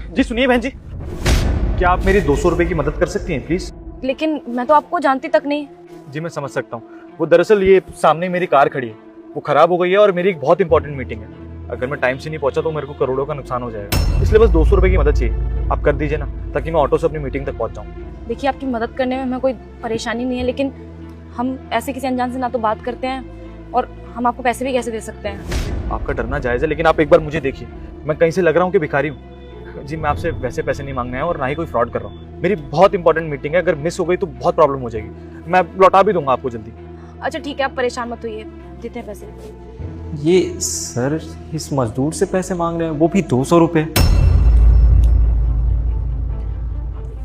जी सुनिए बहन जी, क्या आप मेरी 200 रुपए की मदद कर सकती हैं प्लीज? लेकिन मैं तो आपको जानती तक नहीं। जी मैं समझ सकता हूँ, वो दरअसल ये सामने मेरी कार खड़ी है, वो खराब हो गई है और मेरी एक बहुत इंपॉर्टेंट मीटिंग है। अगर मैं टाइम से नहीं पहुंचा तो मेरे को करोड़ों का नुकसान हो जाएगा, इसलिए बस 200 रुपए की मदद चाहिए। आप कर दीजिए ना, ताकि मैं ऑटो से अपनी मीटिंग तक पहुंच जाऊँ। देखिए, आपकी मदद करने में हमें कोई परेशानी नहीं है, लेकिन हम ऐसे किसी अनजान से ना तो बात करते हैं और हम आपको पैसे भी कैसे दे सकते हैं। आपका डरना जायज़ है, लेकिन आप एक बार मुझे देखिए, मैं कहीं से लग रहा हूँ कि भिखारी हूँ। जी मैं आपसे वैसे पैसे नहीं मांगने आया और ना ही कोई फ्रॉड कर रहा हूँ। मेरी बहुत इंपॉर्टेंट मीटिंग है, अगर मिस हो गई तो बहुत प्रॉब्लम हो जाएगी। मैं लौटा भी दूंगा आपको जल्दी। अच्छा ठीक है, आप परेशान मत होइए, देते हैं पैसे। ये सर इस मजदूर से पैसे मांग रहे हैं, वो भी 200 रुपये।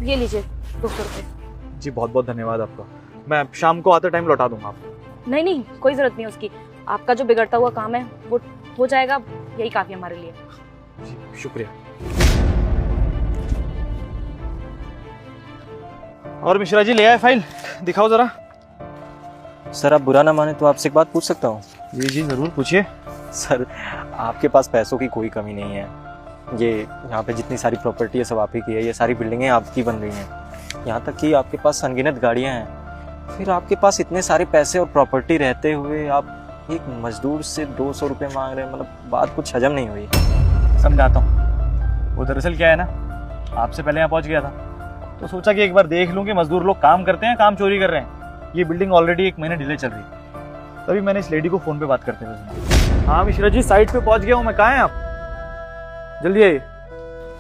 ये लीजिए 200 रुपये। जी बहुत बहुत धन्यवाद आपका, मैं शाम को आते टाइम लौटा दूंगा आपको। नहीं नहीं, कोई ज़रूरत नहीं है उसकी। आपका जो बिगड़ता हुआ काम है वो हो जाएगा, यही काफ़ी हमारे लिए। जी शुक्रिया। और मिश्रा जी ले आए फाइल, दिखाओ जरा। सर आप बुरा ना माने तो आपसे एक बात पूछ सकता हूँ? जी जी जरूर पूछिए। सर आपके पास पैसों की कोई कमी नहीं है। ये यहाँ पे जितनी सारी प्रॉपर्टी है सब आप ही की है, ये सारी बिल्डिंगें आपकी बन रही हैं, यहाँ तक कि आपके पास अनगिनत गाड़ियाँ हैं। फिर आपके पास इतने सारे पैसे और प्रॉपर्टी रहते हुए आप एक मजदूर से 200 रुपये मांग रहे हैं, मतलब बात कुछ हजम नहीं हुई। समझाता हूँ, वो दरअसल क्या है ना, आपसे पहले यहाँ पहुँच गया था तो सोचा कि एक बार देख लूँ कि मजदूर लोग काम करते हैं, काम चोरी कर रहे हैं। ये बिल्डिंग ऑलरेडी 1 महीने डिले चल रही है, तभी मैंने इस लेडी को फ़ोन पे बात करते हुए सुना। हाँ मिश्रा जी, साइट पे पहुँच गया हूँ मैं। कहाँ हैं आप? जल्दी आइए।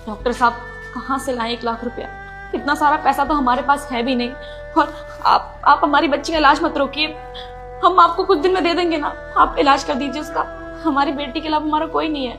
डॉक्टर साहब कहाँ से लाएं 1 लाख रुपया? इतना सारा पैसा तो हमारे पास है भी नहीं। और आप हमारी बच्ची का इलाज मत रोकिए, हम आपको कुछ दिन में दे देंगे ना, आप इलाज कर दीजिए उसका। हमारी बेटी के अलावा हमारा कोई नहीं है,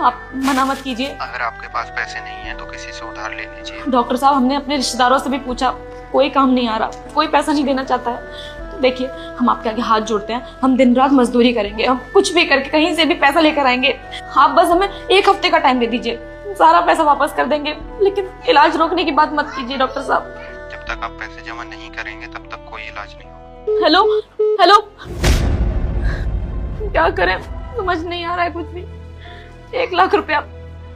आप मना मत कीजिए। अगर आपके पास पैसे नहीं है तो किसी से उधार ले लीजिए। डॉक्टर साहब हमने अपने रिश्तेदारों से भी पूछा, कोई काम नहीं आ रहा, कोई पैसा नहीं देना चाहता है। तो देखिए हम आपके आगे हाथ जोड़ते हैं, हम दिन रात मजदूरी करेंगे, हम कुछ भी करके कहीं से भी पैसा लेकर आएंगे। आप बस हमें 1 हफ्ते का टाइम दे दीजिए, सारा पैसा वापस कर देंगे। लेकिन इलाज रोकने की बात मत कीजिए डॉक्टर साहब। जब तक आप पैसे जमा नहीं करेंगे तब तक कोई इलाज नहीं होगा। हेलो हेलो, क्या करें समझ नहीं आ रहा है कुछ भी। 1 लाख रुपया,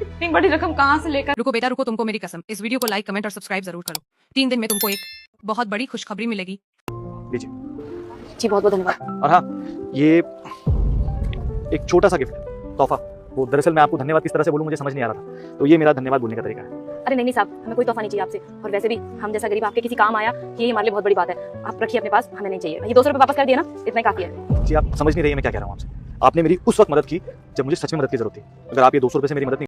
इतनी बड़ी रकम कहाँ से लेकर। रुको बेटा रुको, तुमको मेरी कसम, इस वीडियो को लाइक कमेंट और सब्सक्राइब जरूर करो। 3 दिन में तुमको एक बहुत बड़ी खुशखबरी मिलेगी। लीजिए। जी बहुत बहुत धन्यवाद। और हाँ, ये एक छोटा सा गिफ्ट तोहफा, वो दरअसल मैं आपको धन्यवाद किस तरह से बोलूं मुझे समझ नहीं आ रहा था, तो ये मेरा धन्यवाद बोलने का तरीका है। अरे नहीं नहीं साहब, हमें कोई तोहफा नहीं चाहिए आपसे, और वैसे भी हम जैसा गरीब आपके किसी काम आया ये हमारे लिए बहुत बड़ी बात है। आप रखिए अपने पास, हमें नहीं चाहिए। ये 200 रुपये वापस कर दिए ना, इतना ही काफी है। जी आप समझ नहीं रही है मैं क्या कह रहा हूँ आपसे। आपने मेरी उस वक्त मदद की जब मुझे सच में मदद की जरूरत थी। अगर आप ये 200 रुपये से मेरी मदद नहीं